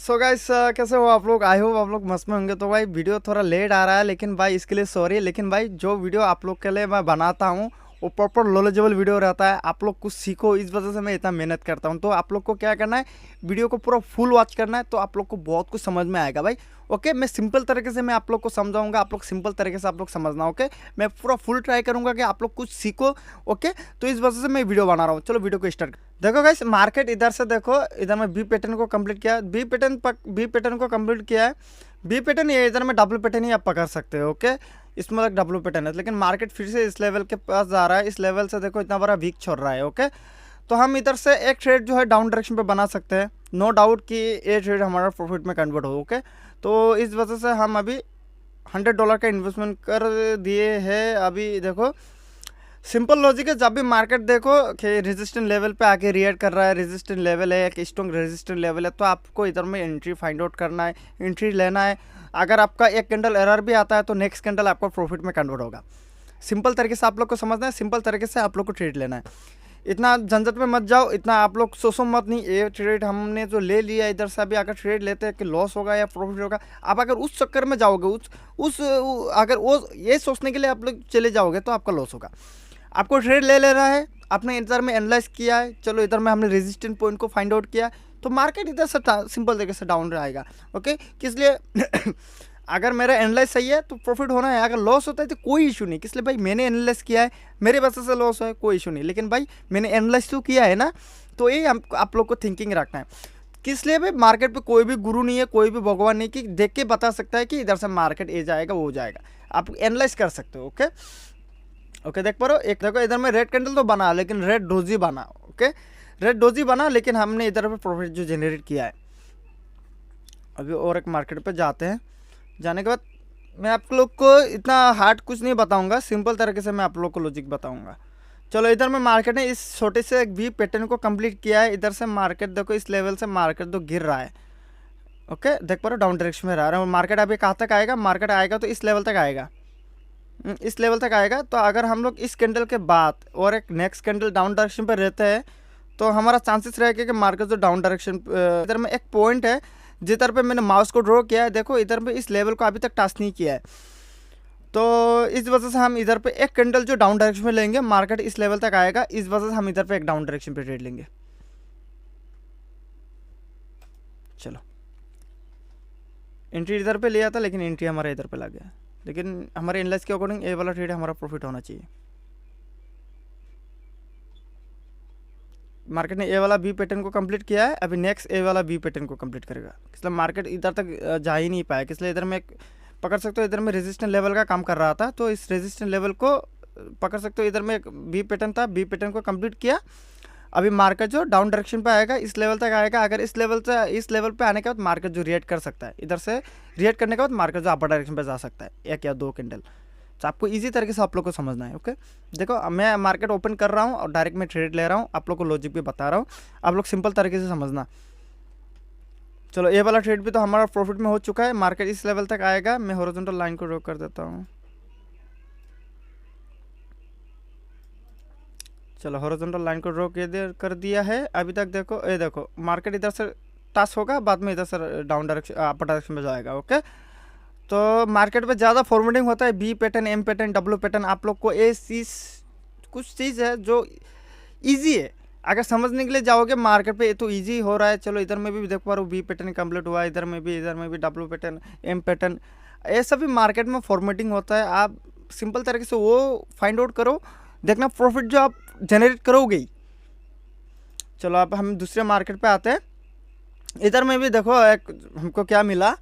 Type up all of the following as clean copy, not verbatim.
So guys कैसे हो आप लोग। आई होप आप लोग मस्त में होंगे। तो भाई वीडियो थोड़ा लेट आ रहा है, लेकिन भाई इसके लिए सॉरी। लेकिन भाई जो वीडियो आप लोग के लिए मैं बनाता हूँ वो प्रॉपर नॉलेजेबल वीडियो रहता है, आप लोग कुछ सीखो, इस वजह से मैं इतना मेहनत करता हूँ। तो आप लोग को क्या करना है, वीडियो को पूरा फुल वॉच करना है, तो आप लोग को बहुत कुछ समझ में आएगा भाई। ओके, मैं सिंपल तरीके से मैं आप लोग को समझाऊंगा, आप लोग सिंपल तरीके से आप लोग समझना। ओके, मैं पूरा फुल ट्राई करूंगा कि आप लोग कुछ सीखो। ओके, तो इस वजह से मैं वीडियो बना रहा हूँ। चलो वीडियो को स्टार्ट। देखो गाइस, मार्केट इधर से देखो, इधर में बी पैटर्न को कंप्लीट किया है, बी पैटर्न को कंप्लीट किया है। बी पैटर्न ये इधर में डब्ल्यू पैटर्न ही आप पकड़ सकते हो। ओके, इसमें तक डब्ल्यू पैटर्न है, लेकिन मार्केट फिर से इस लेवल के पास जा रहा है। इस लेवल से देखो इतना बड़ा वीक छोड़ रहा है। ओके, तो हम इधर से एक ट्रेड जो है डाउन डायरेक्शन पे बना सकते हैं। नो डाउट कि ये ट्रेड हमारा प्रॉफिट में कन्वर्ट हो। ओके, तो इस वजह से हम अभी $100 का इन्वेस्टमेंट कर दिए हैं। अभी देखो सिंपल लॉजिक है, जब भी मार्केट देखो कि रेजिस्टेंट लेवल पे आके रिएक्ट कर रहा है, रेजिस्टेंट लेवल है, एक स्ट्रॉन्ग रेजिस्टेंट लेवल है, तो आपको इधर में एंट्री फाइंड आउट करना है, एंट्री लेना है। अगर आपका एक कैंडल एरर भी आता है तो नेक्स्ट कैंडल आपका प्रॉफिट में कन्वर्ट होगा। सिंपल तरीके से आप लोग को समझना है, सिंपल तरीके से आप लोग को ट्रेड लेना है। इतना झंझट में मत जाओ, इतना आप लोग सोचो मत। नहीं ये ट्रेड हमने जो ले लिया इधर से, अभी अगर ट्रेड लेते हैं कि लॉस होगा या प्रॉफिट होगा, आप अगर उस चक्कर में जाओगे, उस अगर वो ये सोचने के लिए आप लोग चले जाओगे तो आपका लॉस होगा। आपको ट्रेड ले लेना है, आपने इधर में एनालाइज किया है, चलो इधर में हमने रेजिस्टेंट पॉइंट को फाइंड आउट किया, तो मार्केट इधर से सिंपल तरीके से डाउन रहेगा। ओके, किस लिए अगर मेरा एनालाइज सही है तो प्रॉफिट होना है, अगर लॉस होता है तो कोई इशू नहीं। किस लिए भाई, मैंने एनालाइज किया है, मेरे वजह से लॉस है, कोई इशू नहीं, लेकिन भाई मैंने एनालाइज तो किया है ना। तो ये आप लोग को थिंकिंग रखना है। किस लिए भाई, मार्केट पे कोई भी गुरु नहीं है, कोई भी भगवान नहीं कि देख के बता सकता है कि इधर से मार्केट ये जाएगा वो जाएगा। आप एनालाइज कर सकते हो। ओके ओके, देख पा रहे हो, एक देखो इधर में रेड कैंडल तो बना, लेकिन रेड डोजी बना। ओके, रेड डोजी बना, लेकिन हमने इधर पे प्रॉफिट जो जनरेट किया है। अभी और एक मार्केट पे जाते हैं, जाने के बाद मैं आप लोग को इतना हार्ड कुछ नहीं बताऊंगा, सिंपल तरीके से मैं आप लोग को लॉजिक बताऊंगा। चलो इधर में मार्केट ने इस छोटे से एक वी पैटर्न को कंप्लीट किया है। इधर से मार्केट देखो इस लेवल से मार्केट तो गिर रहा है। ओके, देख पा रहे हो डाउन डायरेक्शन में रह रहा है। मार्केट अभी कहाँ तक आएगा, मार्केट आएगा तो इस लेवल तक आएगा, इस लेवल तक आएगा। तो अगर हम लोग इस कैंडल के बाद और एक नेक्स्ट कैंडल डाउन डायरेक्शन पर रहते हैं तो हमारा चांसेस रहेगा कि मार्केट जो डाउन डायरेक्शन, इधर में एक पॉइंट है जिधर पे मैंने माउस को ड्रॉ किया है, देखो इधर पे इस लेवल को अभी तक टच नहीं किया है। तो इस वजह से हम इधर पे एक कैंडल जो डाउन डायरेक्शन में लेंगे, मार्केट इस लेवल तक आएगा, इस वजह से हम इधर पे एक डाउन डायरेक्शन पे ट्रेड लेंगे। चलो एंट्री इधर पे लिया था, लेकिन एंट्री हमारा इधर पे लग गया, लेकिन हमारे एनालाइज के अकॉर्डिंग ए वाला ट्रेड हमारा प्रॉफिट होना चाहिए। मार्केट ने ए वाला बी पैटर्न को कंप्लीट किया है, अभी नेक्स्ट ए वाला बी पैटर्न को कंप्लीट करेगा। इसलिए मार्केट इधर तक जा ही नहीं पाया, इसलिए इधर में पकड़ सकते हो, इधर में रेजिस्टेंट लेवल का काम कर रहा था, तो इस रेजिस्टेंट लेवल को पकड़ सकते हो। इधर में एक बी पैटर्न था, बी पैटर्न को कंप्लीट किया। अभी मार्केट जो डाउन डायरेक्शन पे आएगा, इस लेवल तक आएगा। अगर इस लेवल से इस लेवल पे आने के बाद मार्केट जो रिएक्ट कर सकता है, इधर से रिएक्ट करने के बाद मार्केट जो अपर डायरेक्शन पे जा सकता है, एक या दो कैंडल। तो आपको इजी तरीके से आप लोग को समझना है। ओके, देखो मैं मार्केट ओपन कर रहा हूँ और डायरेक्ट में ट्रेड ले रहा हूँ, आप लोग को लॉजिक भी बता रहा हूँ, आप लोग सिंपल तरीके से समझना। चलो ये वाला ट्रेड भी तो हमारा प्रॉफिट में हो चुका है। मार्केट इस लेवल तक आएगा, मैं हॉरिजॉन्टल लाइन को ड्रॉ कर देता हूँ। चलो हॉरिजॉन्टल लाइन को ड्रॉ कर दिया है। अभी तक देखो, ये देखो मार्केट इधर से टच होगा, बाद में इधर से डाउन डायरेक्शन अपर डायरेक्शन में जाएगा। ओके, तो मार्केट में ज़्यादा फॉर्मेटिंग होता है, B pattern, M pattern, W pattern. आप लोग को ये चीज़ कुछ चीज़ है जो इजी है, अगर समझने के लिए जाओगे मार्केट पे ये तो इजी हो रहा है। चलो इधर में भी देख पा रहा हूँ, बी पैटर्न कंप्लीट हुआ, इधर में भी डब्ल्यू पैटर्न, एम पैटर्न, ये सब भी मार्केट में फॉर्मेटिंग होता है। आप सिंपल तरीके से वो फाइंड आउट करो, देखना प्रॉफिट जो आप जनरेट करोगे ही। चलो अब हम दूसरे मार्केट पे आते हैं। इधर में भी देखो एक हमको क्या मिला,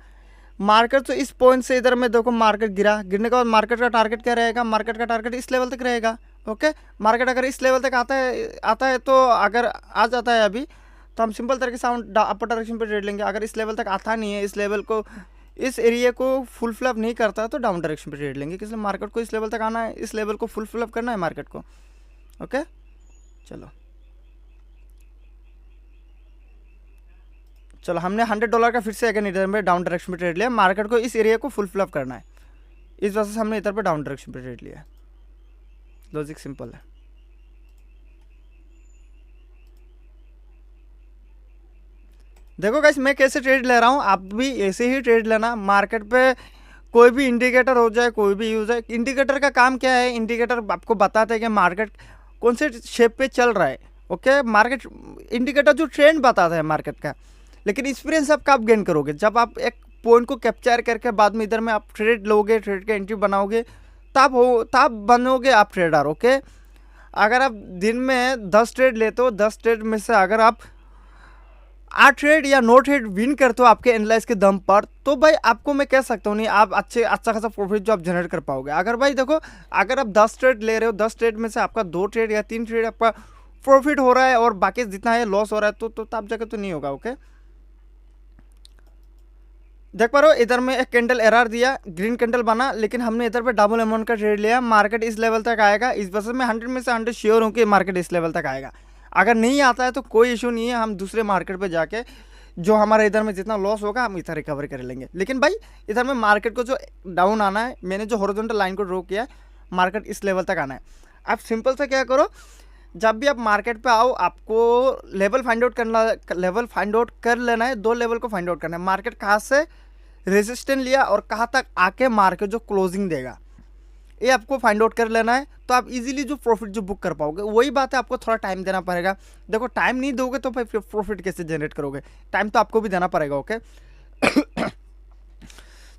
मार्केट तो इस पॉइंट से इधर में देखो मार्केट गिरा, गिरने के बाद मार्केट का टारगेट क्या रहेगा, मार्केट का टारगेट इस लेवल तक रहेगा। ओके, मार्केट अगर इस लेवल तक आता है तो अगर आ जाता है अभी, तो हम सिंपल तरीके से अपर डायरेक्शन पे ट्रेड लेंगे। अगर इस लेवल तक आता नहीं है, इस लेवल को, इस एरिया को फुल फिलअप नहीं करता तो डाउन डायरेक्शन पे ट्रेड लेंगे। इसलिए मार्केट को इस लेवल तक आना है, इस लेवल को फुल फिलअप करना है मार्केट को। ओके, चलो चलो हमने $100 का फिर से अगेन इधर में डाउन डायरेक्शन पे ट्रेड लिया। मार्केट को इस एरिया को फुल फिलअप करना है, इस वजह से हमने इधर पे डाउन डायरेक्शन पे ट्रेड लिया। लॉजिक सिंपल है। देखो गाइस मैं कैसे ट्रेड ले रहा हूँ, आप भी ऐसे ही ट्रेड लेना। मार्केट पे कोई भी इंडिकेटर हो जाए, कोई भी यूज है, इंडिकेटर का काम क्या है, इंडिकेटर आपको बताता है कि मार्केट कौन से शेप पे चल रहा है। ओके, मार्केट इंडिकेटर जो ट्रेंड बताता है मार्केट का। लेकिन एक्सपीरियंस आप कब गेन करोगे, जब आप एक पॉइंट को कैप्चर करके बाद में इधर में आप ट्रेड लोगे, ट्रेड के एंट्री बनाओगे, तब बनोगे आप ट्रेडर। ओके, अगर आप दिन में 10 ट्रेड लेते हो, 10 ट्रेड में से अगर आप 8 ट्रेड या 9 ट्रेड विन करते हो आपके एनालाइज के दम पर, तो भाई आपको मैं कह सकता हूँ नहीं, आप अच्छा खासा प्रॉफिट जो आप जनरेट कर पाओगे। अगर भाई देखो, अगर आप 10 ट्रेड ले रहे हो, 10 ट्रेड में से आपका 2 ट्रेड या 3 ट्रेड आपका प्रॉफिट हो रहा है और बाकी जितना है लॉस हो रहा है, तो तब जाकर तो नहीं होगा। ओके, देख पा रहे हो इधर में एक कैंडल एरर दिया, ग्रीन कैंडल बना, लेकिन हमने इधर पे डबल अमाउंट का ट्रेड लिया। मार्केट इस लेवल तक आएगा, इस वजह से मैं 100 में से 100 श्योर हूँ कि मार्केट इस लेवल तक आएगा। अगर नहीं आता है तो कोई इशू नहीं है, हम दूसरे मार्केट पे जाके जो हमारा इधर में जितना लॉस होगा हम इधर रिकवर कर लेंगे। लेकिन भाई इधर में मार्केट को जो डाउन आना है, मैंने जो हॉरिजॉन्टल लाइन को ड्रॉ किया है, मार्केट इस लेवल तक आना है। आप सिंपल से क्या करो, जब भी आप मार्केट पे आओ आपको लेवल फाइंड आउट कर लेना है। 2 लेवल को फाइंड आउट करना है, मार्केट कहाँ से रेजिस्टेंस लिया और कहाँ तक आके मार्केट जो क्लोजिंग देगा, ये आपको फाइंड आउट कर लेना है। तो आप इजीली जो प्रॉफिट जो बुक कर पाओगे। वही बात है, आपको थोड़ा टाइम देना पड़ेगा। देखो टाइम नहीं दोगे तो भाई प्रॉफिट कैसे जनरेट करोगे, टाइम तो आपको भी देना पड़ेगा। ओके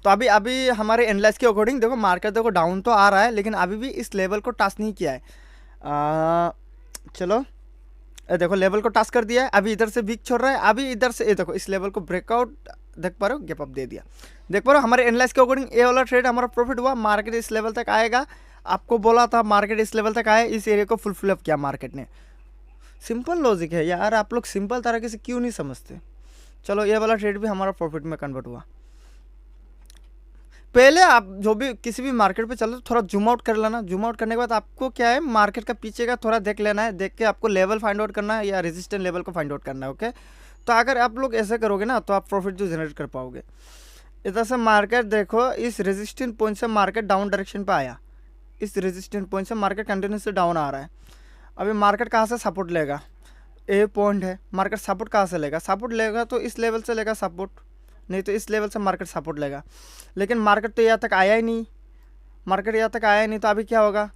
तो अभी हमारे एनालाइज के अकॉर्डिंग देखो मार्केट देखो डाउन तो आ रहा है, लेकिन अभी भी इस लेवल को टच नहीं किया है। चलो देखो लेवल को टच कर दिया है, अभी इधर से वीक छोड़ रहा है, अभी इधर से ये देखो इस लेवल को ब्रेकआउट देख पा रहे हो, गैप अप दे दिया। देख पा रहे हो हमारे एनालाइज के अकॉर्डिंग ये वाला ट्रेड हमारा प्रॉफिट हुआ। मार्केट इस लेवल तक आएगा, आपको बोला था मार्केट इस लेवल तक आए, इस एरिया को फुलफिल अप किया मार्केट ने। सिंपल लॉजिक है यार, आप लोग सिंपल तरीके से क्यों नहीं समझते। चलो ये वाला ट्रेड भी हमारा प्रॉफिट में कन्वर्ट हुआ। पहले आप जो भी किसी भी मार्केट पे चलो थोड़ा जूम आउट कर लेना। जूम आउट करने के बाद आपको क्या है, मार्केट का पीछे का थोड़ा देख लेना है, देख के आपको लेवल फाइंड आउट करना है या रेजिस्टेंस लेवल को फाइंड आउट करना है। ओके, तो अगर आप लोग ऐसे करोगे ना तो आप प्रॉफिट जो जनरेट कर पाओगे। इधर से मार्केट देखो इस रेजिस्टेंस पॉइंट से मार्केट डाउन डायरेक्शन पे आया, इस रेजिस्टेंस पॉइंट से मार्केट कंटिन्यूसली डाउन आ रहा है। अभी मार्केट कहाँ से सपोर्ट लेगा, ए पॉइंट है, मार्केट सपोर्ट कहाँ से लेगा, सपोर्ट लेगा तो इस लेवल से लेगा सपोर्ट, नहीं तो इस लेवल से मार्केट सपोर्ट लेगा। लेकिन मार्केट तो यहाँ तक आया ही नहीं, मार्केट यहाँ तक आया ही नहीं, तो अभी क्या होगा।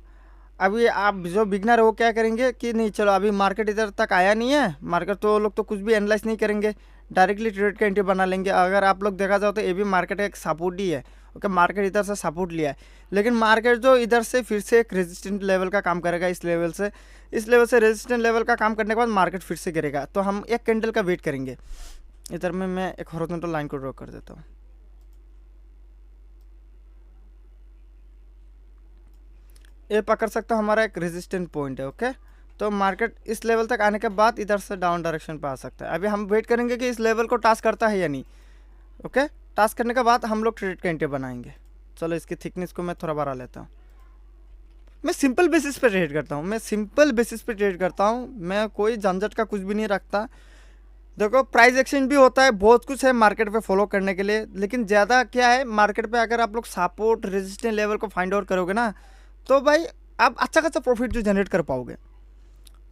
अभी आप जो बिगनर है वो क्या करेंगे कि नहीं चलो अभी मार्केट इधर तक आया नहीं है, मार्केट तो लोग तो कुछ भी एनालाइज नहीं करेंगे, डायरेक्टली ट्रेड का एंट्री बना लेंगे। अगर आप लोग देखा जाओ तो ये भी मार्केट एक सपोर्ट ही है। ओके, मार्केट इधर से सपोर्ट लिया है, लेकिन मार्केट जो इधर से फिर से एक रेजिस्टेंट लेवल का काम करेगा, इस लेवल से रेजिस्टेंट लेवल का काम करने के बाद मार्केट फिर से गिरेगा। तो हम एक कैंडल का वेट करेंगे। इधर में मैं एक हॉरिजॉन्टल लाइन को ड्रॉ कर देता हूँ। ये पकड़ सकता हमारा एक रेजिस्टेंट पॉइंट है। ओके, तो मार्केट इस लेवल तक आने के बाद इधर से डाउन डायरेक्शन पे आ सकता है। अभी हम वेट करेंगे कि इस लेवल को टास्क करता है या नहीं। ओके, टास्क करने के बाद हम लोग ट्रेड का एंट्री बनाएंगे। चलो इसकी थिकनेस को मैं थोड़ा बढ़ा लेता हूँ। मैं सिंपल बेसिस पे ट्रेड करता हूँ, मैं कोई झंझट का कुछ भी नहीं रखता। देखो प्राइस एक्सचेंज भी होता है, बहुत कुछ है मार्केट पे फॉलो करने के लिए, लेकिन ज़्यादा क्या है मार्केट पे अगर आप लोग सपोर्ट रेजिस्टेंस लेवल को फाइंड आउट करोगे ना तो भाई आप अच्छा खासा प्रॉफिट जो जनरेट कर पाओगे।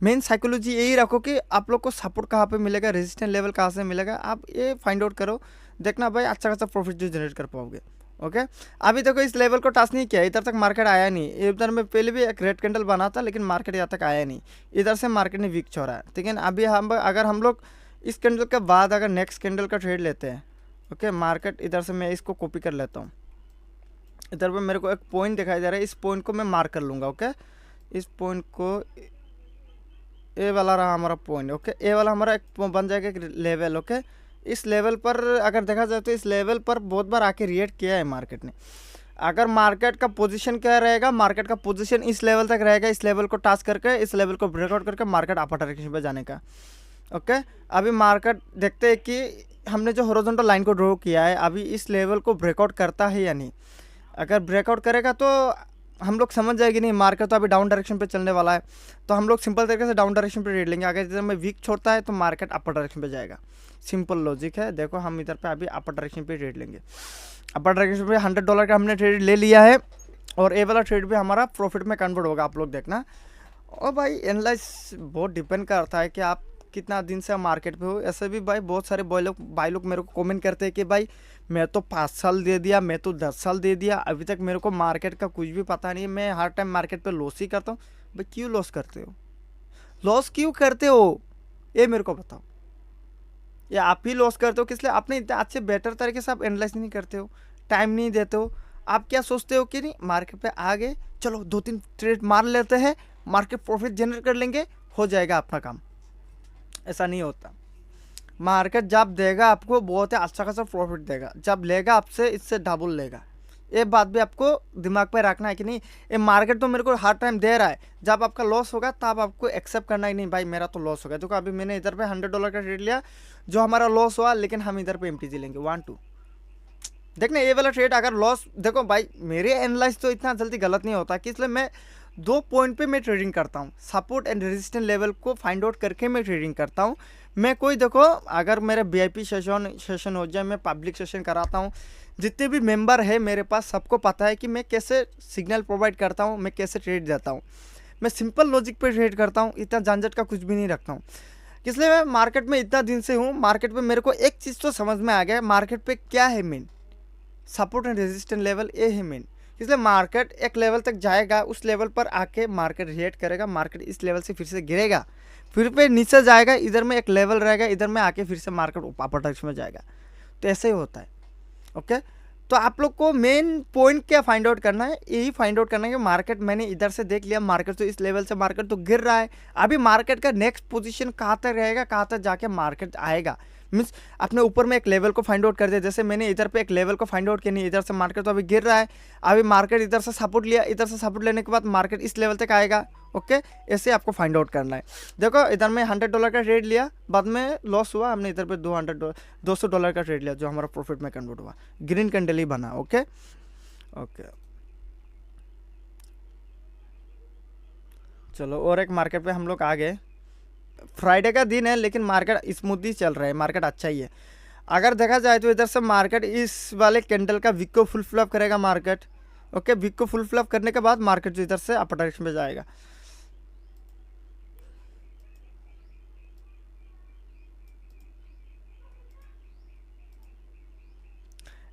मेन साइकोलॉजी यही रखो कि आप लोग को सपोर्ट कहाँ पे मिलेगा, रेजिस्टेंस लेवल कहाँ से मिलेगा, आप ये फाइंड आउट करो, देखना भाई अच्छा खासा प्रॉफिट जो जनरेट कर पाओगे। ओके, अभी देखो इस लेवल को टच नहीं किया, इधर तक मार्केट आया नहीं। इधर में पहले भी एक रेड कैंडल बना था, लेकिन मार्केट यहाँ तक आया नहीं, इधर से मार्केट ने वीक छोड़ा है। लेकिन अभी अगर हम लोग इस कैंडल के बाद अगर नेक्स्ट कैंडल का ट्रेड लेते हैं, ओके, मार्केट इधर से मैं इसको कॉपी कर लेता हूँ। इधर पे मेरे को एक पॉइंट दिखाई दे रहा है, इस पॉइंट को मैं मार्क कर लूँगा। ओके, इस पॉइंट को, ए वाला रहा हमारा पॉइंट। ओके, ए वाला हमारा एक बन जाएगा एक लेवल। ओके, इस लेवल पर अगर देखा जाए तो इस लेवल पर बहुत बार आके रिएक्ट किया है मार्केट ने। अगर मार्केट का पोजीशन क्या रहेगा, मार्केट का पोजीशन इस लेवल तक रहेगा, इस लेवल को टास्क करके इस लेवल को ब्रेकआउट करके मार्केट अपर डायरेक्शन पे जाने का। ओके, अभी मार्केट देखते हैं कि हमने जो हॉरिजॉन्टल लाइन को ड्रॉ किया है अभी इस लेवल को ब्रेकआउट करता है या नहीं। अगर ब्रेकआउट करेगा तो हम लोग समझ जाएगी नहीं मार्केट तो अभी डाउन डायरेक्शन पे चलने वाला है, तो हम लोग सिंपल तरीके से डाउन डायरेक्शन पे ट्रेड लेंगे। अगर इधर में वीक छोड़ता है तो मार्केट अपर डायरेक्शन पे जाएगा। सिंपल लॉजिक है। देखो हम इधर पे अभी अपर डायरेक्शन पे ट्रेड लेंगे। अपर डायरेक्शन पे $100 का हमने ट्रेड ले लिया है और ये वाला ट्रेड भी हमारा प्रॉफिट में कन्वर्ट होगा, आप लोग देखना। और भाई एनालाइज बहुत डिपेंड करता है कि आप कितना दिन से मार्केट पे हो। ऐसे भी भाई बहुत सारे भाई लोग मेरे को कमेंट करते हैं कि भाई मैं तो 5 साल दे दिया, मैं तो 10 साल दे दिया, अभी तक मेरे को मार्केट का कुछ भी पता नहीं है, मैं हर टाइम मार्केट पे लॉस ही करता हूँ। भाई क्यों लॉस करते हो, लॉस क्यों करते हो, ये मेरे को बताओ। या आप ही लॉस करते हो किस लिए, आपने इतने अच्छे बेटर तरीके से आप एनालाइज नहीं करते हो, टाइम नहीं देते हो। आप क्या सोचते हो कि नहीं मार्केट पे आ गए, चलो 2-3 ट्रेड मार लेते हैं, मार्केट प्रॉफिट जनरेट कर लेंगे, हो जाएगा अपना काम। ऐसा नहीं होता। मार्केट जब देगा आपको बहुत ही अच्छा खासा प्रॉफिट देगा, जब लेगा आपसे इससे डबल लेगा। ये बात भी आपको दिमाग पे रखना है कि नहीं, ये मार्केट तो मेरे को हर टाइम दे रहा है, जब आपका लॉस होगा तब आपको एक्सेप्ट करना ही नहीं भाई मेरा तो लॉस हो गया। देखो अभी मैंने इधर पे $100 का ट्रेड लिया, जो हमारा लॉस हुआ, लेकिन हम इधर पे MTG लेंगे 1-2। देखना ये वाला ट्रेड अगर लॉस, देखो भाई मेरे एनालाइज तो इतना जल्दी गलत नहीं होता कि इसलिए मैं 2 पॉइंट पे मैं ट्रेडिंग करता हूँ, सपोर्ट एंड रेजिस्टेंस लेवल को फाइंड आउट करके मैं ट्रेडिंग करता हूँ। मैं कोई देखो अगर मेरे VIP सेशन हो जाए, मैं पब्लिक सेशन कराता हूँ, जितने भी मेंबर है मेरे पास सबको पता है कि मैं कैसे सिग्नल प्रोवाइड करता हूँ, मैं कैसे ट्रेड देता हूँ। मैं सिंपल लॉजिक पे ट्रेड करता हूँ, इतना झंझट का कुछ भी नहीं रखता हूँ। इसलिए मैं मार्केट में इतना दिन से हूँ, मार्केट पे मेरे को एक चीज़ तो समझ में आ गया, मार्केट पे क्या है main, support and resistance level, ये है मेन। इसलिए मार्केट एक लेवल तक जाएगा, उस लेवल पर आके मार्केट रिएक्ट करेगा, मार्केट इस लेवल से फिर से गिरेगा, फिर पे नीचे जाएगा, इधर में एक लेवल रहेगा, इधर में आके फिर से मार्केट अपर डायरेक्शन में जाएगा। तो ऐसे ही होता है। ओके, तो आप लोग को मेन पॉइंट क्या फाइंड आउट करना है, यही फाइंड आउट करना है कि मार्केट मैंने इधर से देख लिया, मार्केट तो इस लेवल से मार्केट तो गिर रहा है, अभी मार्केट का नेक्स्ट पोजीशन कहाँ तक रहेगा, कहाँ तक जाके मार्केट आएगा। मीन्स अपने ऊपर में एक लेवल को फाइंड आउट कर दिया, जैसे मैंने इधर पे एक लेवल को फाइंड आउट किया, नहीं इधर से मार्केट तो अभी गिर रहा है, अभी मार्केट इधर से सपोर्ट लिया, इधर से सपोर्ट लेने के बाद मार्केट इस लेवल तक आएगा। ओके, ऐसे आपको फाइंड आउट करना है। देखो इधर में $100 का ट्रेड लिया, बाद में लॉस हुआ, हमने इधर पे $200 का ट्रेड लिया, जो हमारा प्रॉफिट में कन्वर्ट हुआ, ग्रीन कैंडल ही बना। ओके ओके, चलो और एक मार्केट पे हम लोग आ गए। फ्राइडे का दिन है लेकिन मार्केट स्मूथली चल रहा है, मार्केट अच्छा ही है। अगर देखा जाए तो इधर से मार्केट इस वाले कैंडल का वीक को फुल फ्लप करेगा मार्केट। ओके, वीक को फुल फ्लप करने के बाद मार्केट जो इधर से अपर डायरेक्शन में जाएगा।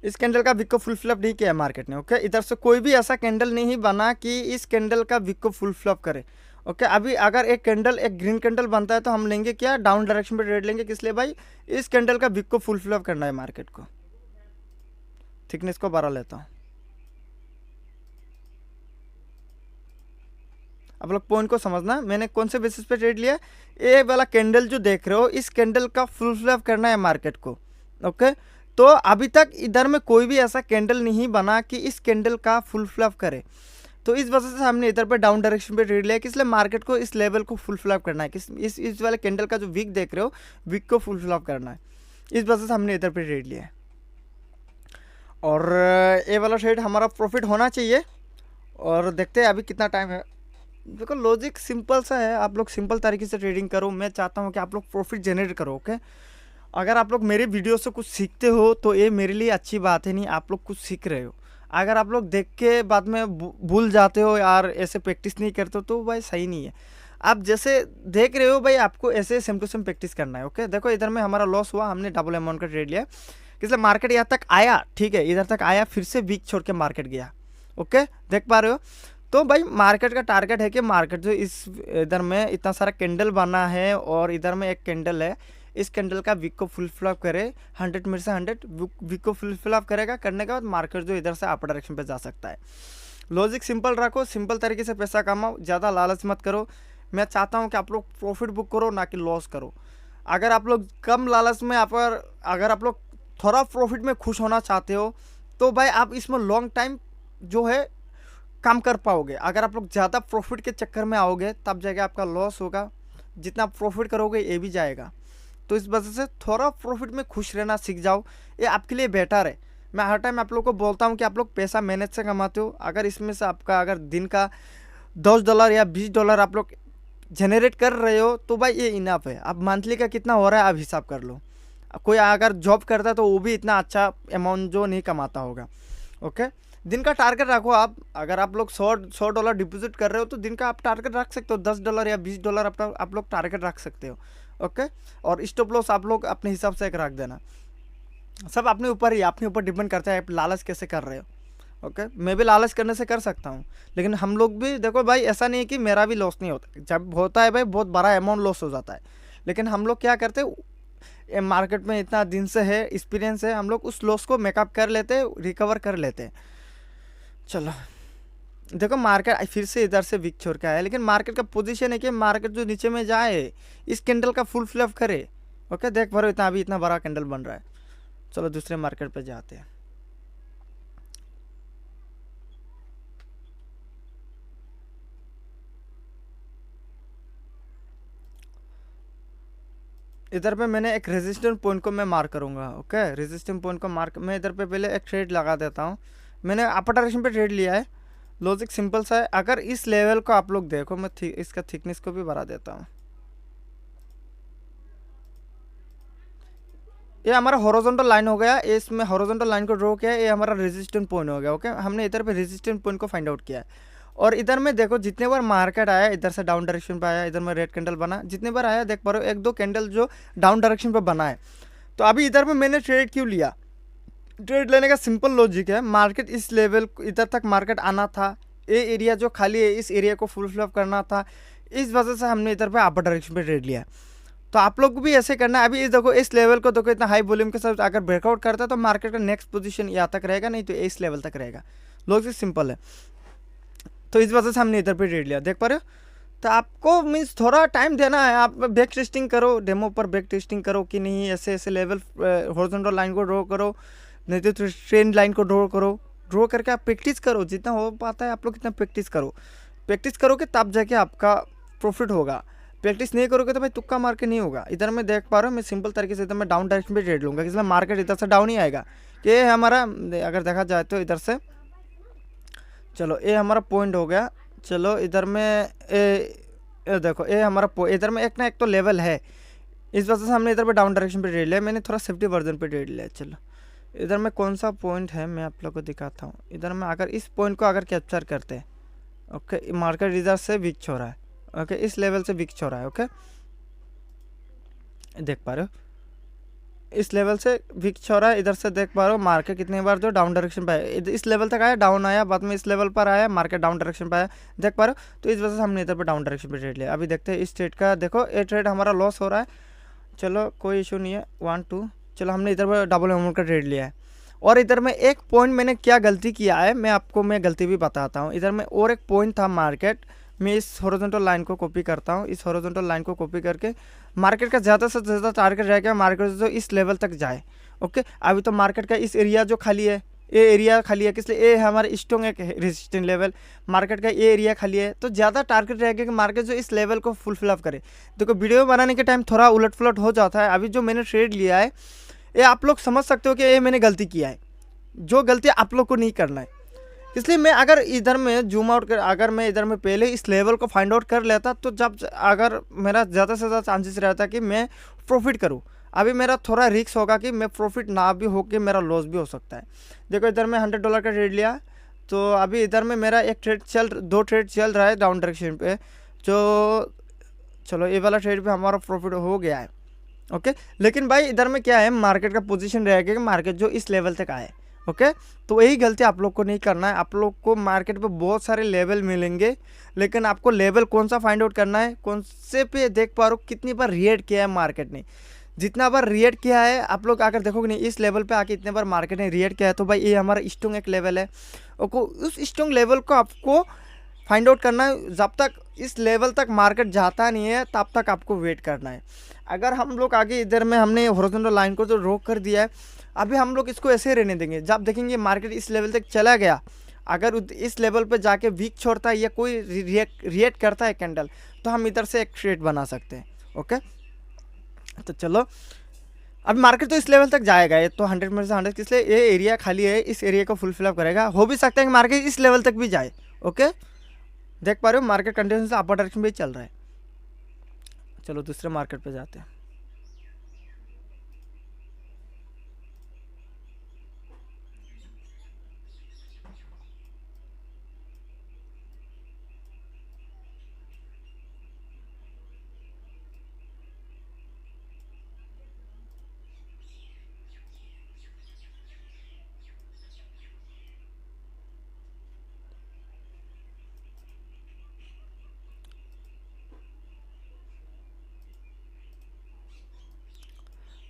इस कैंडल का वीक को फुल फ्लप नहीं किया मार्केट ने। ओके, इधर से कोई भी ऐसा कैंडल नहीं बना कि इस कैंडल का वीक को फुल फ्लप करे। ओके, अभी अगर एक कैंडल, एक ग्रीन कैंडल बनता है तो हम लेंगे क्या, डाउन डायरेक्शन पे ट्रेड लेंगे। किस लिए भाई, इस कैंडल का वीक को फुल फ्लप करना है मार्केट को। थिकनेस को बढ़ा लेता हूँ, आप लोग पॉइंट को समझना, मैंने कौन से बेसिस पे ट्रेड लिया। ये वाला कैंडल जो देख रहे हो, इस कैंडल का फुल फ्लप करना है मार्केट को। ओके, तो अभी तक इधर में कोई भी ऐसा कैंडल नहीं बना कि इस कैंडल का फुल फ्लप करे, तो इस वजह से हमने इधर पे डाउन डायरेक्शन पे ट्रेड लिया कि इसलिए मार्केट को इस लेवल को फुल फ्लप करना है, कि इस वाले कैंडल का जो वीक देख रहे हो, वीक को फुल फ्लप करना है, इस वजह से हमने इधर पे ट्रेड लिया है। और ये वाला ट्रेड हमारा प्रॉफिट होना चाहिए। और देखते हैं अभी कितना टाइम है। देखो लॉजिक सिंपल सा है, आप लोग सिंपल तरीके से ट्रेडिंग करो, मैं चाहता हूँ कि आप लोग प्रॉफिट जनरेट करो। ओके, अगर आप लोग मेरे वीडियो से कुछ सीखते हो तो ये मेरे लिए अच्छी बात है, नहीं आप लोग कुछ सीख रहे हो। अगर आप लोग देख के बाद में भूल जाते हो, यार ऐसे प्रैक्टिस नहीं करते हो, तो भाई सही नहीं है। आप जैसे देख रहे हो भाई, आपको ऐसे सेम टू सेम प्रैक्टिस करना है। ओके, देखो इधर में हमारा लॉस हुआ, हमने डबल अमाउंट का ट्रेड लिया, इसलिए मार्केट यहाँ तक आया, ठीक है, इधर तक आया, फिर से वीक छोड़ के मार्केट गया। ओके, देख पा रहे हो। तो भाई मार्केट का टारगेट है कि मार्केट जो इस इधर में इतना सारा कैंडल बना है और इधर में एक कैंडल है, इस कैंडल का वीक को फुल फ्लप करे, 100 में से 100 वीक को फुल फ्लप करेगा, करने के बाद मार्केट जो इधर से अपर डायरेक्शन पे जा सकता है। लॉजिक सिंपल रखो, सिंपल तरीके से पैसा कमाओ, ज़्यादा लालच मत करो। मैं चाहता हूँ कि आप लोग प्रॉफिट बुक करो, ना कि लॉस करो। अगर आप लोग कम लालच में अगर आप लोग थोड़ा प्रॉफिट में खुश होना चाहते हो, तो भाई आप इसमें लॉन्ग टाइम जो है कम कर पाओगे। अगर आप लोग ज़्यादा प्रॉफिट के चक्कर में आओगे, तब जाके आपका लॉस होगा, जितना प्रॉफिट करोगे ये भी जाएगा। तो इस वजह से थोड़ा प्रॉफिट में खुश रहना सीख जाओ, ये आपके लिए बेटर है। मैं हर टाइम आप लोग को बोलता हूँ कि आप लोग पैसा मेहनत से कमाते हो, अगर इसमें से आपका अगर दिन का $10 या $20 आप लोग जनरेट कर रहे हो, तो भाई ये इनफ है। अब मंथली का कितना हो रहा है आप हिसाब कर लो। कोई अगर जॉब करता है तो वो भी इतना अच्छा अमाउंट जो नहीं कमाता होगा। ओके, दिन का टारगेट रखो आप। अगर आप लोग $100 डिपॉजिट कर रहे हो तो दिन का आप टारगेट रख सकते हो, $10 या $20 आप लोग टारगेट रख सकते हो। ओके। और स्टॉप लॉस आप लोग अपने हिसाब से एक रख देना, सब अपने ऊपर ही, अपने ऊपर डिपेंड करता है आप लालच कैसे कर रहे हो। ओके, मैं भी लालच करने से कर सकता हूँ, लेकिन हम लोग भी देखो भाई, ऐसा नहीं है कि मेरा भी लॉस नहीं होता, जब होता है भाई बहुत बड़ा अमाउंट लॉस हो जाता है, लेकिन हम लोग क्या करते हैं, मार्केट में इतना दिन से है, एक्सपीरियंस है, हम लोग उस लॉस को मेकअप कर लेते हैं, रिकवर कर लेते हैं। चलो देखो, मार्केट फिर से इधर से वीक छोड़ के आया, लेकिन मार्केट का पोजीशन है कि मार्केट जो नीचे में जाए, इस कैंडल का फुल फिलअप करे। ओके, देख पा रहे हो इतना, अभी इतना बड़ा कैंडल बन रहा है। चलो दूसरे मार्केट पे जाते हैं। इधर पे मैंने एक रेजिस्टेंस पॉइंट को मैं मार्क करूंगा। ओके, रेजिस्टेंस पॉइंट को मार्क, मैं इधर पे पहले एक ट्रेड लगा देता हूँ। मैंने अपर डायरेक्शन पे ट्रेड लिया है, लॉजिक सिंपल सा है। अगर इस लेवल को आप लोग देखो, मैं इसका थिकनेस को भी बढ़ा देता हूँ। ये हमारा हॉरिजॉन्टल लाइन हो गया, इसमें हॉरिजॉन्टल लाइन को ड्रॉ किया है, ये हमारा रेजिस्टेंस पॉइंट हो गया। ओके, हमने इधर पे रेजिस्टेंस पॉइंट को फाइंड आउट किया है। और इधर में देखो, जितने बार मार्केट आया, इधर से डाउन डायरेक्शन पे आया, इधर में रेड कैंडल बना, जितने बार आया देख पा रहे हो, एक दो कैंडल जो डाउन डायरेक्शन पे बना है। तो अभी इधर में मैंने ट्रेड क्यों लिया, ट्रेड लेने का सिंपल लॉजिक है, मार्केट इस लेवल इधर तक मार्केट आना था, ये एरिया जो खाली है इस एरिया को फुल फिलअप करना था, इस वजह से हमने इधर पे अपर डायरेक्शन पे ट्रेड लिया। तो आप लोग को भी ऐसे करना है। अभी इस देखो, इस लेवल को देखो, इतना हाई वॉल्यूम के साथ अगर ब्रेकआउट करता है तो मार्केट का नेक्स्ट पोजीशन यहाँ तक रहेगा, नहीं तो इस लेवल तक रहेगा। लॉजिक सिंपल है। तो इस वजह से हमने इधर पे ट्रेड लिया, देख पा रहे हो। तो आपको मीन्स थोड़ा टाइम देना है, आप बैक टेस्टिंग करो, डेमो पर बैक टेस्टिंग करो कि नहीं, ऐसे ऐसे लेवल हॉरिजॉन्टल लाइन को ड्रॉ करो, नहीं तो ट्रेंड लाइन को ड्रॉ करो, ड्रॉ करके आप प्रैक्टिस करो, जितना हो पाता है आप लोग इतना प्रैक्टिस करो। प्रैक्टिस करोगे तब जाके आपका प्रॉफिट होगा, प्रैक्टिस नहीं करोगे तो भाई तुक्का मार के नहीं होगा। इधर मैं देख पा रहा हूँ, मैं सिंपल तरीके से इधर मैं डाउन डायरेक्शन पे ट्रेड लूँगा, इसलिए मार्केट इधर से डाउन ही आएगा। ये हमारा अगर देखा जाए तो इधर से, चलो ये हमारा पॉइंट हो गया। चलो इधर में ये देखो, ये हमारा इधर में एक ना एक तो लेवल है, इस वजह से हमने इधर पे डाउन डायरेक्शन पे ट्रेड लिया, मैंने थोड़ा सेफ्टी वर्जन पे ट्रेड लिया। चलो इधर में कौन सा पॉइंट है मैं आप लोग को दिखाता हूँ। इधर में अगर इस पॉइंट को अगर कैप्चर करते हैं, ओके, मार्केट इधर से वीक हो रहा है, ओके, इस लेवल से वीक हो रहा है। ओके, देख पा रहे हो, इस लेवल से वीक हो रहा है, इधर से देख पा रहे हो मार्केट कितने बार जो डाउन डायरेक्शन पे आया, इस लेवल तक आया, डाउन आया, बाद में इस लेवल पर आया, मार्केट डाउन डायरेक्शन पे आया, देख पा रहे हो। तो इस वजह से हमने इधर पर डाउन डायरेक्शन पे ट्रेड लिया। अभी देखते हैं इस ट्रेड का, देखो ये ट्रेड हमारा लॉस हो रहा है, चलो कोई इशू नहीं है, 1 2, चलो हमने इधर पर डबल अमाउंट का ट्रेड लिया है। और इधर में एक पॉइंट मैंने क्या गलती किया है, मैं आपको मैं गलती भी बताता हूँ। इधर में और एक पॉइंट था मार्केट, मैं इस हॉरिजॉन्टल लाइन को कॉपी करता हूँ, इस हॉरिजॉन्टल लाइन को कॉपी करके मार्केट का ज़्यादा से ज़्यादा टारगेट रह गया, मार्केट जो इस लेवल तक जाए। ओके, अभी तो मार्केट का इस एरिया जो खाली है, ये एरिया खाली है, किस लिए, ये हमारे स्ट्रॉन्ग एक रेजिस्टेंस लेवल, मार्केट का ये एरिया खाली है, तो ज़्यादा टारगेट रहेगा कि मार्केट जो इस लेवल को फुल फिलअप करे। देखो वीडियो बनाने के टाइम थोड़ा उलट पुलट हो जाता है, अभी जो मैंने ट्रेड लिया है ये आप लोग समझ सकते हो कि ये मैंने गलती किया है, जो गलती आप लोग को नहीं करना है। इसलिए मैं अगर इधर में जूम आउट कर, अगर मैं इधर में पहले इस लेवल को फाइंड आउट कर लेता, तो जब अगर मेरा ज़्यादा से ज़्यादा चांसेस रहता कि मैं प्रॉफिट करूँ। अभी मेरा थोड़ा रिस्क होगा कि मैं प्रॉफिट ना भी हो, कि मेरा लॉस भी हो सकता है। देखो इधर में $100 का ट्रेड लिया, तो अभी इधर में मेरा एक ट्रेड दो ट्रेड चल रहा है डाउन डायरेक्शन पे, जो चलो ये वाला ट्रेड पे हमारा प्रॉफिट हो गया है। ओके, लेकिन भाई इधर में क्या है, मार्केट का पोजीशन रहेगा कि मार्केट जो इस लेवल तक आए। ओके, तो यही गलती आप लोग को नहीं करना है। आप लोग को मार्केट पे बहुत सारे लेवल मिलेंगे, लेकिन आपको लेवल कौन सा फाइंड आउट करना है, कौन से पे देख पा रहे हो कितनी बार रिएक्ट किया है मार्केट ने। जितना बार रिएक्ट किया है, आप लोग अगर देखोगे नहीं इस लेवल पे आके इतने बार मार्केट ने रिएक्ट किया है, तो भाई ये हमारा स्ट्रॉन्ग एक लेवल है। उस स्ट्रॉन्ग लेवल को आपको फाइंड आउट करना है। जब तक इस लेवल तक मार्केट जाता नहीं है तब तक आपको वेट करना है। अगर हम लोग आगे इधर में हमने हॉरिजॉन्टल लाइन को तो रोक कर दिया है, अभी हम लोग इसको ऐसे रहने देंगे। जब देखेंगे मार्केट इस लेवल तक चला गया, अगर इस लेवल पे जाके वीक छोड़ता है या कोई रिएक्ट करता है कैंडल, तो हम इधर से एक ट्रेड बना सकते हैं। ओके, तो चलो अब मार्केट तो इस लेवल तक जाएगा, ये तो 100 में से 100, इसलिए ये एरिया खाली है, इस एरिया को फुल फिलअप करेगा। हो भी सकता है कि मार्केट इस लेवल तक भी जाए। ओके, देख पा रहे हो मार्केट कंटिन्यू से अपर डायरेक्शन में चल रहा है। चलो दूसरे मार्केट पे जाते हैं।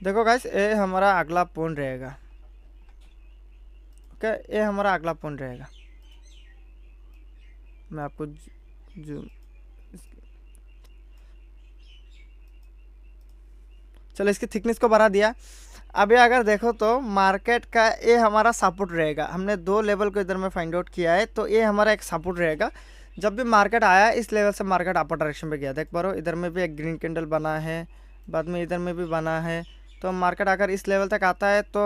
देखो गाइस, ये हमारा अगला पॉइंट रहेगा। ओके, ये हमारा अगला पॉइंट रहेगा। मैं आपको जूम, चलो इसकी थिकनेस को बढ़ा दिया। अभी अगर देखो तो मार्केट का ये हमारा सपोर्ट रहेगा। हमने 2 लेवल को इधर में फाइंड आउट किया है, तो ये हमारा एक सपोर्ट रहेगा। जब भी मार्केट आया इस लेवल से मार्केट अपर डायरेक्शन पे गया, देख पा रहे हो इधर में भी एक ग्रीन कैंडल बना है, बाद में इधर में भी बना है। तो मार्केट अगर इस लेवल तक आता है तो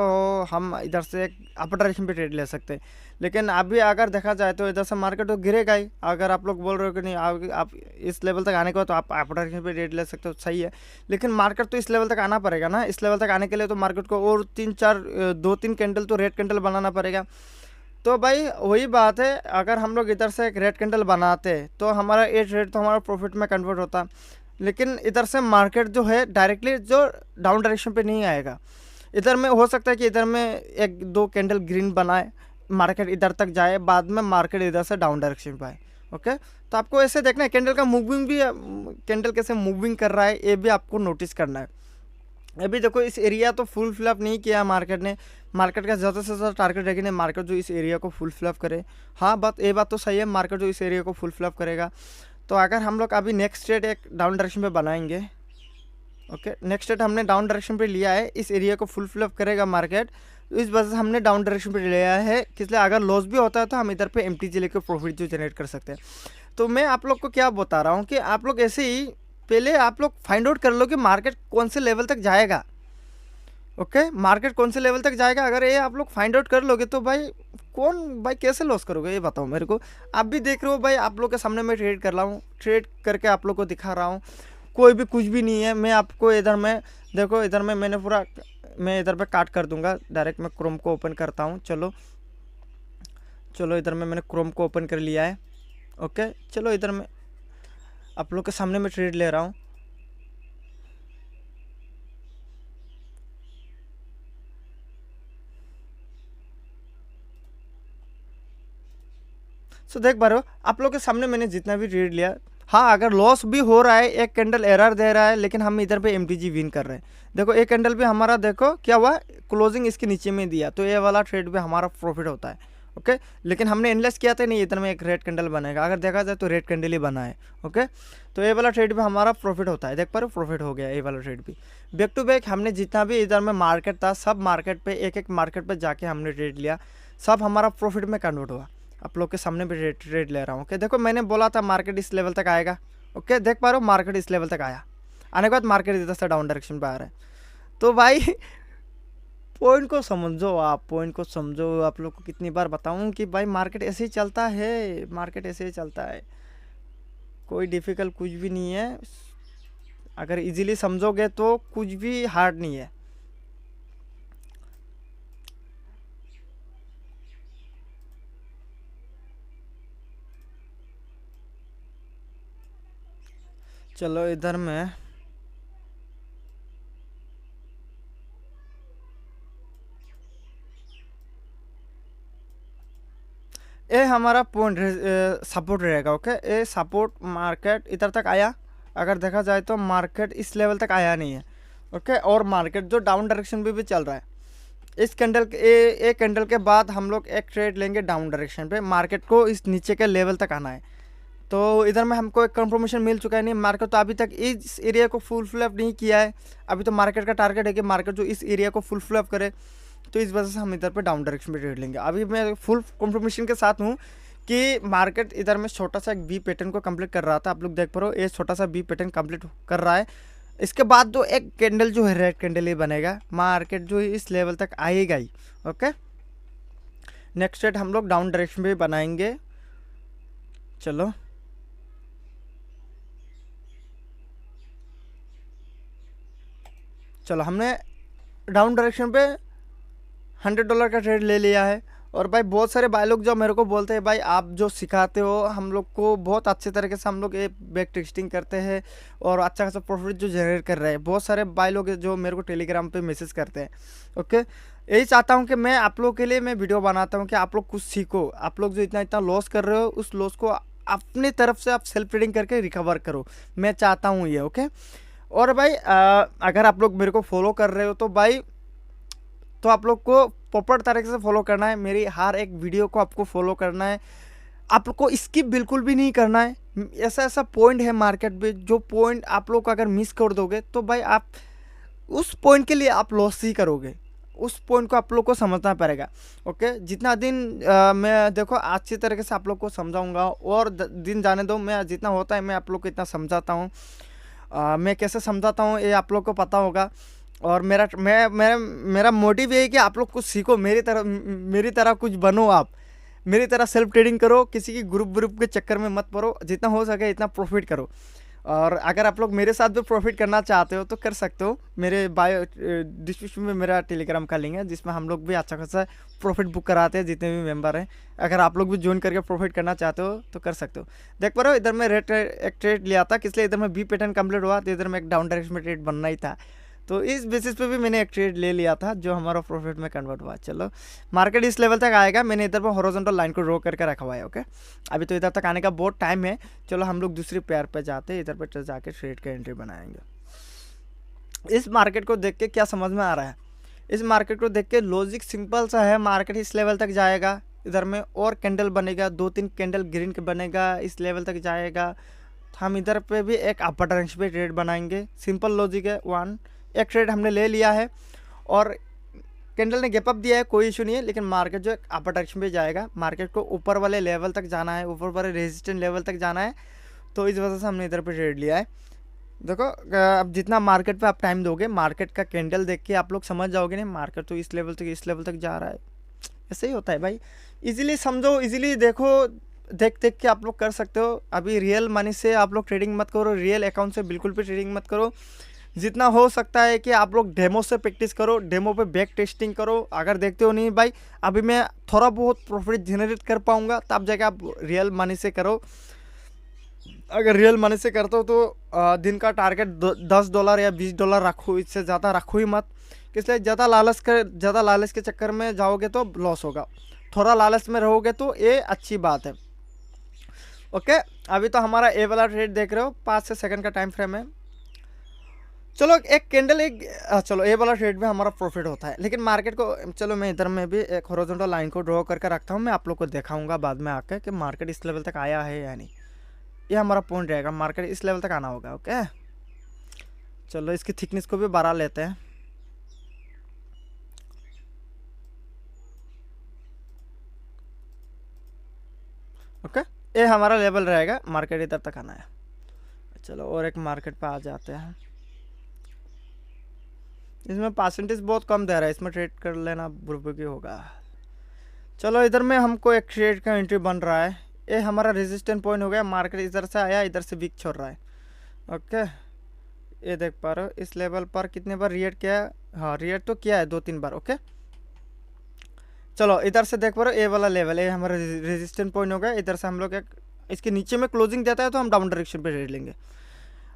हम इधर से एक अपर डायरेक्शन पे ट्रेड ले सकते हैं। लेकिन अभी अगर देखा जाए तो इधर से मार्केट तो गिरेगा ही। अगर आप लोग बोल रहे हो कि नहीं आप इस लेवल तक आने के बाद तो आप अपर डायरेक्शन पे ट्रेड ले सकते हो, सही है। लेकिन मार्केट तो इस लेवल तक आना पड़ेगा ना। इस लेवल तक आने के लिए तो मार्केट को और 2-3 कैंडल तो रेड कैंडल बनाना पड़ेगा। तो भाई वही बात है, अगर हम लोग इधर से एक रेड कैंडल बनाते तो हमारा ये ट्रेड तो हमारा प्रॉफिट में कन्वर्ट होता। लेकिन इधर से मार्केट जो है डायरेक्टली जो डाउन डायरेक्शन पे नहीं आएगा। इधर में हो सकता है कि इधर में 1-2 कैंडल ग्रीन बनाए, मार्केट इधर तक जाए, बाद में मार्केट इधर से डाउन डायरेक्शन पे आए। ओके, तो आपको ऐसे देखना है कैंडल का मूविंग भी, कैंडल कैसे मूविंग कर रहा है ये भी आपको नोटिस करना है। अभी देखो इस एरिया तो फुल फिलअप नहीं किया मार्केट ने। मार्केट का ज़्यादा से ज़्यादा टारगेट है कि नहीं मार्केट जो इस एरिया को फुल फिलअप करे। हाँ, ये बात तो सही है, मार्केट जो इस एरिया को फुल फिलअप करेगा। तो अगर हम लोग अभी नेक्स्ट ट्रेड एक डाउन डायरेक्शन पे बनाएंगे। ओके, नेक्स्ट ट्रेड हमने डाउन डायरेक्शन पे लिया है, इस एरिया को फुल फिलअप करेगा मार्केट, तो इस वजह से हमने डाउन डायरेक्शन पे लिया है। इसलिए अगर लॉस भी होता है तो हम इधर पे MTG लेकर प्रॉफिट जो जनरेट कर सकते हैं। तो मैं आप लोग को क्या बता रहा हूँ कि आप लोग ऐसे ही पहले आप लोग फाइंड आउट कर लो कि मार्केट कौन से लेवल तक जाएगा। ओके, मार्केट कौन से लेवल तक जाएगा, अगर ये आप लोग फाइंड आउट कर लोगे तो भाई भाई कैसे लॉस करोगे ये बताओ मेरे को। आप भी देख रहे हो भाई, आप लोग के सामने मैं ट्रेड कर रहा हूँ, ट्रेड करके आप लोग को दिखा रहा हूँ। कोई भी कुछ भी नहीं है। मैं आपको इधर में देखो, इधर में मैंने पूरा, मैं इधर पे काट कर दूंगा डायरेक्ट। मैं क्रोम को ओपन करता हूँ। चलो इधर में मैंने क्रोम को ओपन कर लिया है। ओके, चलो इधर में आप लोग के सामने मैं ट्रेड ले रहा हूँ। सो देख पा रहे हो आप लोग के सामने मैंने जितना भी ट्रेड लिया। हाँ, अगर लॉस भी हो रहा है, एक कैंडल एरर दे रहा है, लेकिन हम इधर पे MTG विन कर रहे हैं। देखो एक कैंडल भी हमारा देखो क्या हुआ, क्लोजिंग इसके नीचे में दिया, तो ये वाला ट्रेड भी हमारा प्रॉफिट होता है। ओके, लेकिन हमने एनालाइज किया था नहीं इधर में एक रेड कैंडल बनेगा, अगर देखा जाए तो रेड कैंडल ही बना है। ओके, तो ये वाला ट्रेड भी हमारा प्रॉफिट होता है। देख पा रहे हो, प्रॉफिट हो गया ये वाला ट्रेड भी। बैक टू बैक हमने जितना भी इधर में मार्केट था, सब मार्केट पे एक मार्केट पे जाके हमने ट्रेड लिया, सब हमारा प्रॉफिट में कन्वर्ट हुआ। आप लोग के सामने भी ट्रेड ले रहा हूँ। ओके, देखो मैंने बोला था मार्केट इस लेवल तक आएगा। ओके, देख पा रहे हो मार्केट इस लेवल तक आया, आने के बाद मार्केट इधर से डाउन डायरेक्शन पे आ रहा है। तो भाई पॉइंट को समझो, आप पॉइंट को समझो। आप लोग को कितनी बार बताऊं कि भाई मार्केट ऐसे ही चलता है, मार्केट ऐसे ही चलता है, कोई डिफ़िकल्ट कुछ भी नहीं है। अगर इजीली समझोगे तो कुछ भी हार्ड नहीं है। चलो इधर में ये हमारा पॉइंट सपोर्ट रहेगा। ओके, ये सपोर्ट मार्केट इधर तक आया, अगर देखा जाए तो मार्केट इस लेवल तक आया नहीं है। ओके, और मार्केट जो डाउन डायरेक्शन भी चल रहा है। इस कैंडल के एक कैंडल के बाद हम लोग एक ट्रेड लेंगे डाउन डायरेक्शन पे, मार्केट को इस नीचे के लेवल तक आना है। तो इधर में हमको एक कंफर्मेशन मिल चुका है। नहीं, मार्केट तो अभी तक इस एरिया को फुल फिलअप नहीं किया है। अभी तो मार्केट का टारगेट है कि मार्केट जो इस एरिया को फुल फिलअप करे, तो इस वजह से हम इधर पे डाउन डायरेक्शन में ट्रेड लेंगे। अभी मैं फुल कंफर्मेशन के साथ हूँ कि मार्केट इधर में छोटा सा एक बी पैटर्न को कंप्लीट कर रहा था। आप लोग देख पा रहे हो, ये छोटा सा बी पैटर्न कंप्लीट कर रहा है। इसके बाद जो एक कैंडल जो है रेड कैंडल ही बनेगा, मार्केट जो इस लेवल तक आएगा ही। ओके, नेक्स्ट रेट हम लोग डाउन डायरेक्शन में बनाएंगे। चलो हमने डाउन डायरेक्शन पे $100 का ट्रेड ले लिया है। और भाई बहुत सारे भाई लोग जो मेरे को बोलते हैं भाई आप जो सिखाते हो हम लोग को बहुत अच्छे तरीके से, हम लोग ये बैक टेस्टिंग करते हैं और अच्छा खासा प्रॉफिट जो जनरेट कर रहे हैं। बहुत सारे भाई लोग जो मेरे को टेलीग्राम पे मैसेज करते हैं। ओके, यही चाहता हूँ कि मैं आप लोग के लिए मैं वीडियो बनाता हूँ कि आप लोग कुछ सीखो। आप लोग जो इतना लॉस कर रहे हो उस लॉस को अपनी तरफ से आप सेल्फ ट्रेडिंग करके रिकवर करो, मैं चाहता हूँ ये। ओके, और भाई अगर आप लोग मेरे को फॉलो कर रहे हो तो भाई, तो आप लोग को प्रॉपर तरीके से फॉलो करना है, मेरी हर एक वीडियो को आपको फॉलो करना है, आप लोग को स्किप बिल्कुल भी नहीं करना है। ऐसा ऐसा पॉइंट है मार्केट में, जो पॉइंट आप लोग अगर मिस कर दोगे तो भाई आप उस पॉइंट के लिए आप लॉस ही करोगे। उस पॉइंट को आप लोग को समझना पड़ेगा। ओके, जितना दिन मैं देखो अच्छी तरीके से आप लोग को समझाऊंगा, और दिन जाने दो, मैं जितना होता है मैं आप लोग को इतना समझाता हूँ। मैं कैसे समझाता हूँ ये आप लोग को पता होगा। और मेरा मोटिव ये है कि आप लोग कुछ सीखो, मेरी तरह कुछ बनो आप, मेरी तरह सेल्फ ट्रेडिंग करो, किसी की ग्रुप के चक्कर में मत पड़ो, जितना हो सके इतना प्रॉफिट करो। और अगर आप लोग मेरे साथ भी प्रॉफिट करना चाहते हो तो कर सकते हो। मेरे बायो डिस्क्रिप्शन में मेरा टेलीग्राम का लिंक है, जिसमें हम लोग भी अच्छा खासा प्रॉफिट बुक कराते हैं जितने भी मेंबर हैं। अगर आप लोग भी ज्वाइन करके प्रॉफिट करना चाहते हो तो कर सकते हो। देख पा रहे हो, इधर मैं रेट एक ट्रेड लिया था, किस लिए इधर में बी पैटर्न कंप्लीट हुआ तो इधर में एक डाउन डायरेक्शन में ट्रेड बनना ही था, तो इस बेसिस पे भी मैंने एक ट्रेड ले लिया था जो हमारा प्रॉफिट में कन्वर्ट हुआ। चलो, मार्केट इस लेवल तक आएगा, मैंने इधर पर हॉरिजॉन्टल लाइन को ड्रॉ करके रखा हुआ है। ओके, अभी तो इधर तक आने का बहुत टाइम है। चलो हम लोग दूसरी पेयर पे जाते हैं, इधर पर जाके ट्रेड का एंट्री बनाएंगे। इस मार्केट को देख के क्या समझ में आ रहा है? इस मार्केट को देख के लॉजिक सिंपल सा है, मार्केट इस लेवल तक जाएगा, इधर में और कैंडल बनेगा, 2-3 कैंडल ग्रीन के बनेगा, इस लेवल तक जाएगा, हम इधर पे भी एक अपर डायरेक्शन पे ट्रेड बनाएंगे। सिंपल लॉजिक है। एक ट्रेड हमने ले लिया है और कैंडल ने गैप अप दिया है, कोई इशू नहीं है, लेकिन मार्केट जो अपर डायरेक्शन पे जाएगा, मार्केट को ऊपर वाले लेवल तक जाना है, ऊपर वाले रेजिस्टेंट लेवल तक जाना है, तो इस वजह से हमने इधर पे ट्रेड लिया है। देखो अब जितना मार्केट पे आप टाइम दोगे, मार्केट का कैंडल देख के आप लोग समझ जाओगे नहीं, मार्केट तो इस लेवल तक जा रहा है। ऐसे ही होता है भाई, इजीली समझो, इजीली देखो, देख देख के आप लोग कर सकते हो। अभी रियल मनी से आप लोग ट्रेडिंग मत करो, रियल अकाउंट से बिल्कुल भी ट्रेडिंग मत करो। जितना हो सकता है कि आप लोग डेमो से प्रैक्टिस करो, डेमो पे बैक टेस्टिंग करो। अगर देखते हो नहीं भाई अभी मैं थोड़ा बहुत प्रॉफिट जनरेट कर पाऊंगा, तब जाके आप रियल मनी से करो। अगर रियल मनी से करते हो तो दिन का टारगेट $10 या $20 रखो, इससे ज़्यादा रखो ही मत। इसलिए ज़्यादा लालच के चक्कर में जाओगे तो लॉस होगा, थोड़ा लालच में रहोगे तो ये अच्छी बात है। ओके, अभी तो हमारा ए वाला ट्रेड देख रहे हो, 5 से सेकंड का टाइम फ्रेम है। चलो एक कैंडल चलो ए वाला ट्रेड में हमारा प्रॉफिट होता है, लेकिन मार्केट को, चलो मैं इधर में भी एक हॉरिजॉन्टल लाइन को ड्रॉ करके रखता हूँ, मैं आप लोग को दिखाऊंगा बाद में आकर कि मार्केट इस लेवल तक आया है या नहीं। ये हमारा पॉइंट रहेगा, मार्केट इस लेवल तक आना होगा। ओके, चलो इसकी थिकनेस को भी बढ़ा लेते हैं। ओके, ये हमारा लेवल रहेगा, मार्केट इधर तक आना है। चलो और एक मार्केट पे आ जाते हैं, इसमें परसेंटेज बहुत कम दे रहा है, इसमें ट्रेड कर लेना बुरबुकी होगा। चलो इधर में हमको एक ट्रेड का एंट्री बन रहा है, ये हमारा रेजिस्टेंट पॉइंट हो गया, मार्केट इधर से आया, इधर से वीक छोड़ रहा है। ओके, ये देख पा रहे हो, इस लेवल पर कितने बार रिएक्ट किया है? हाँ, रिएक्ट तो किया है 2-3 बार। ओके, चलो इधर से देख पा रहे हो, ए वाला लेवल है हमारा रेजिस्टेंट पॉइंट हो गया। इधर से हम लोग एक इसके नीचे में क्लोजिंग देता है तो हम डाउन डायरेक्शन पे ट्रेड लेंगे,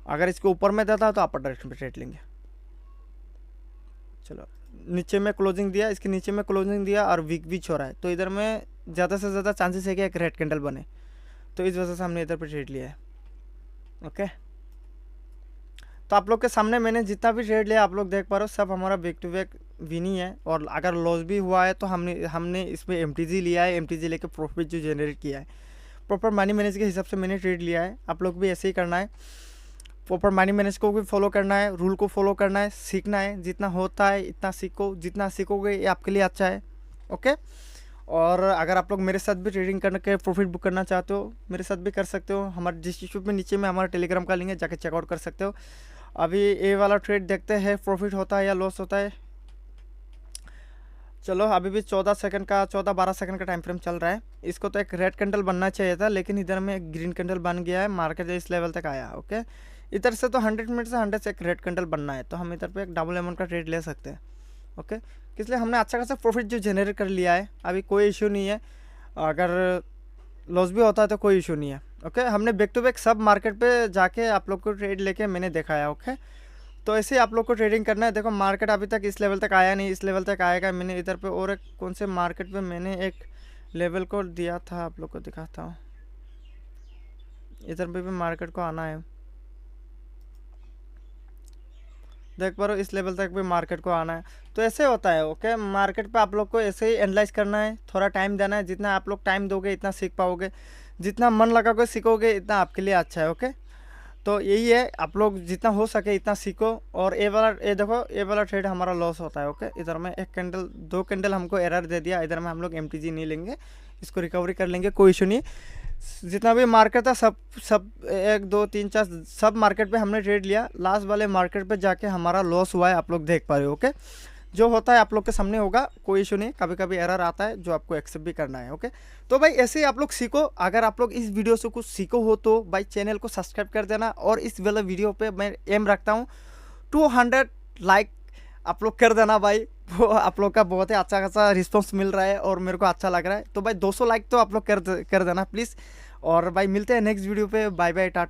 अगर इसके ऊपर में देता है तो अपर डायरेक्शन पे ट्रेड लेंगे। चलो नीचे में क्लोजिंग दिया, इसके नीचे में क्लोजिंग दिया और वीक भी छोड़ा है, तो इधर में ज़्यादा से ज़्यादा चांसेस है कि एक रेड कैंडल बने, तो इस वजह से हमने इधर पे ट्रेड लिया है। ओके, तो आप लोग के सामने मैंने जितना भी ट्रेड लिया आप लोग देख पा रहे हो, सब हमारा बैक टू बैक विन ही है। और अगर लॉस भी हुआ है तो हमने इसमें एमटीजी लिया है, एमटीजी लेके प्रॉफिट जो जनरेट किया है, प्रॉपर मनी मैनेज के हिसाब से मैंने ट्रेड लिया है। आप लोग भी ऐसे ही करना है, प्रॉपर मनी मैनेज को भी फॉलो करना है, रूल को फॉलो करना है, सीखना है, जितना होता है इतना सीखो, जितना सीखोगे ये आपके लिए अच्छा है। ओके, और अगर आप लोग मेरे साथ भी ट्रेडिंग करके प्रॉफिट बुक करना चाहते हो, मेरे साथ भी कर सकते हो। हमारे डिस्क्रिप्शन में नीचे में हमारा टेलीग्राम का लिंक है, जाके चेकआउट कर सकते हो। अभी ये वाला ट्रेड देखते हैं प्रॉफिट होता है या लॉस होता है। चलो अभी भी 14-12 सेकंड का टाइम फ्रेम चल रहा है। इसको तो एक रेड कैंडल बनना चाहिए था, लेकिन इधर में एक ग्रीन कैंडल बन गया है, मार्केट इस लेवल तक आया। ओके, इधर से तो 100 मिनट से 100 से एक रेड कैंडल बनना है, तो हम इधर पे एक डबल अमाउंट का ट्रेड ले सकते हैं। ओके, इसलिए हमने अच्छा खासा प्रॉफिट जो जनरेट कर लिया है, अभी कोई इशू नहीं है। अगर लॉस भी होता है तो कोई इशू नहीं है। ओके, हमने बैक टू बैक सब मार्केट पे जाके आप लोग को ट्रेड लेके मैंने दिखाया। ओके, तो ऐसे ही आप लोग को ट्रेडिंग करना है। देखो मार्केट अभी तक इस लेवल तक आया नहीं, इस लेवल तक आएगा। मैंने इधर पे और एक कौन से मार्केट पे मैंने एक लेवल को दिया था, आप लोग को दिखाता हूँ। इधर पे भी मार्केट को आना है। देख पा रहे हो इस लेवल तक भी मार्केट को आना है। तो ऐसे होता है ओके, मार्केट पे आप लोग को ऐसे ही एनालाइज करना है, थोड़ा टाइम देना है। जितना आप लोग टाइम दोगे इतना सीख पाओगे, जितना मन लगा के सीखोगे इतना आपके लिए अच्छा है ओके। तो यही है, आप लोग जितना हो सके इतना सीखो। और ये देखो ये वाला ट्रेड हमारा लॉस होता है ओके। इधर में एक कैंडल, 2 कैंडल हमको एरर दे दिया, इधर में हम लोग MTG नहीं लेंगे, इसको रिकवरी कर लेंगे, कोई इशू नहीं। जितना भी मार्केट था सब सब 1 2 3 4 सब मार्केट पे हमने ट्रेड लिया, लास्ट वाले मार्केट पे जाके हमारा लॉस हुआ है, आप लोग देख पा रहे हो ओके। जो होता है आप लोग के सामने होगा, कोई इशू नहीं, कभी कभी एरर आता है जो आपको एक्सेप्ट भी करना है ओके। तो भाई ऐसे ही आप लोग सीखो। अगर आप लोग इस वीडियो से कुछ सीखो हो तो भाई चैनल को सब्सक्राइब कर देना। और इस वाले वीडियो पे मैं एम रखता हूँ 200 लाइक आप लोग कर देना भाई। वो आप लोग का बहुत ही अच्छा खासा रिस्पॉन्स मिल रहा है और मेरे को अच्छा लग रहा है। तो भाई 200 लाइक तो आप लोग कर देना प्लीज़। और भाई मिलते हैं नेक्स्ट वीडियो पे, बाय बाय टाटा।